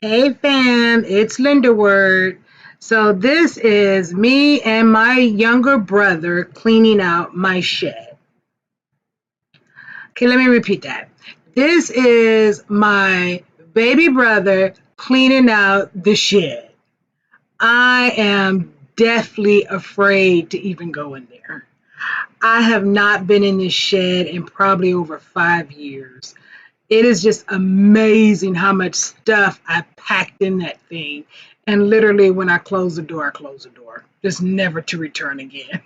Hey fam, it's Linda Word. So this is me and my younger brother cleaning out my shed. Okay, let me repeat that. This is my baby brother cleaning out the shed. I am deathly afraid to even go in there. I have not been in this shed in probably over 5 years. It is just amazing how much stuff I packed in that thing. And literally, when I close the door, I close the door, just never to return again.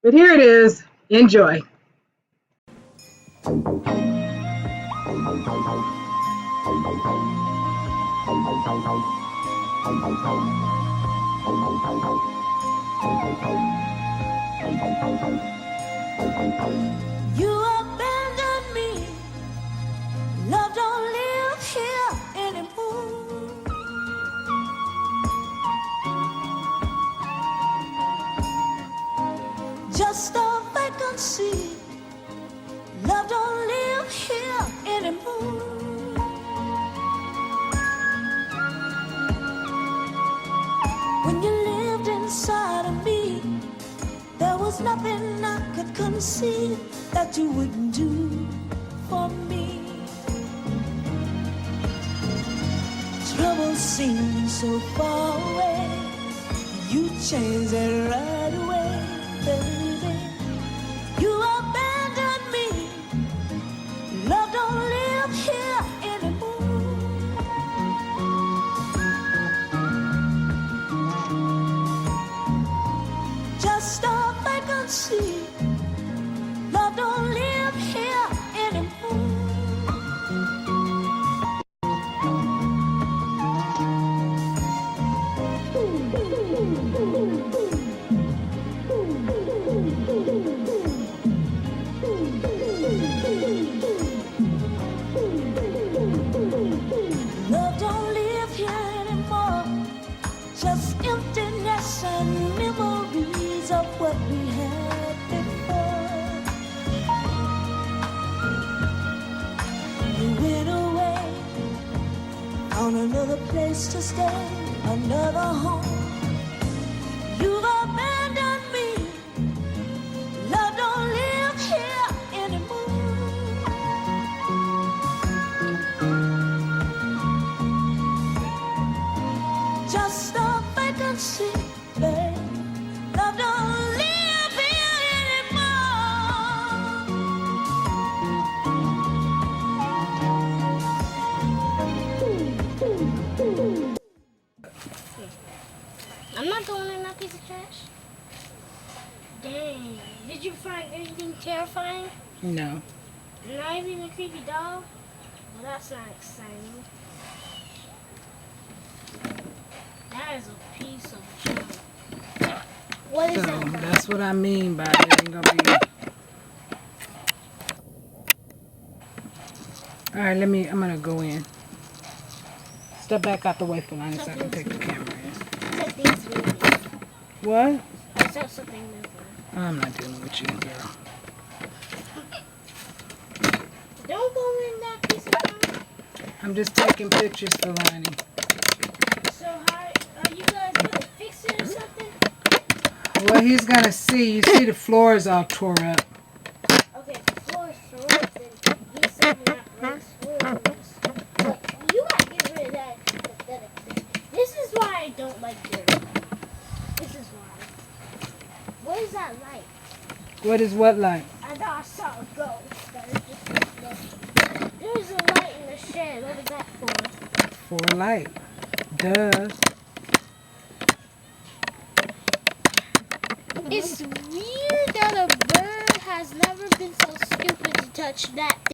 But here it is. Enjoy. You abandoned me. Love don't live here anymore. Just a vacancy. Love don't live here anymore. When you lived inside of me, there was nothing I could conceive that you wouldn't do for me. Trouble seems so far away. You changed it right away, baby. You abandoned me. Love don't live here anymore. Just a vacancy. Love don't live here anymore. Love don't live here anymore. Just emptiness and memories of what we had before. You went away on another place to stay, another home. You've abandoned me. Love don't live here anymore. Just a vacancy, babe. Love don't live here anymore. I'm not throwing in that piece of trash. Dang. Did you find anything terrifying? No. Not even a creepy dog? Well, that's not exciting. That is a piece of junk. What is So that? that's what I mean by it ain't gonna be. All right, I'm gonna go in. Step back out the way for line so I can take the camera in. Something's moving. What? I saw something moving. I'm not dealing with you, girl. Don't go in that piece of junk. I'm just taking pictures for Lonnie. So how are you guys gonna fix it or something? Well, he's gonna see. You see the floor is all tore up. Okay, the floor is frozen. He's saying that floor is frozen. But you gotta get rid of that pathetic thing. This is why I don't like dirt. This is why. What is that light? What is what like? I thought I saw a ghost. That is just disgusting. There's a light in the shed. What is that for? For light. Duh. It's weird that a bird has never been so stupid to touch that thing.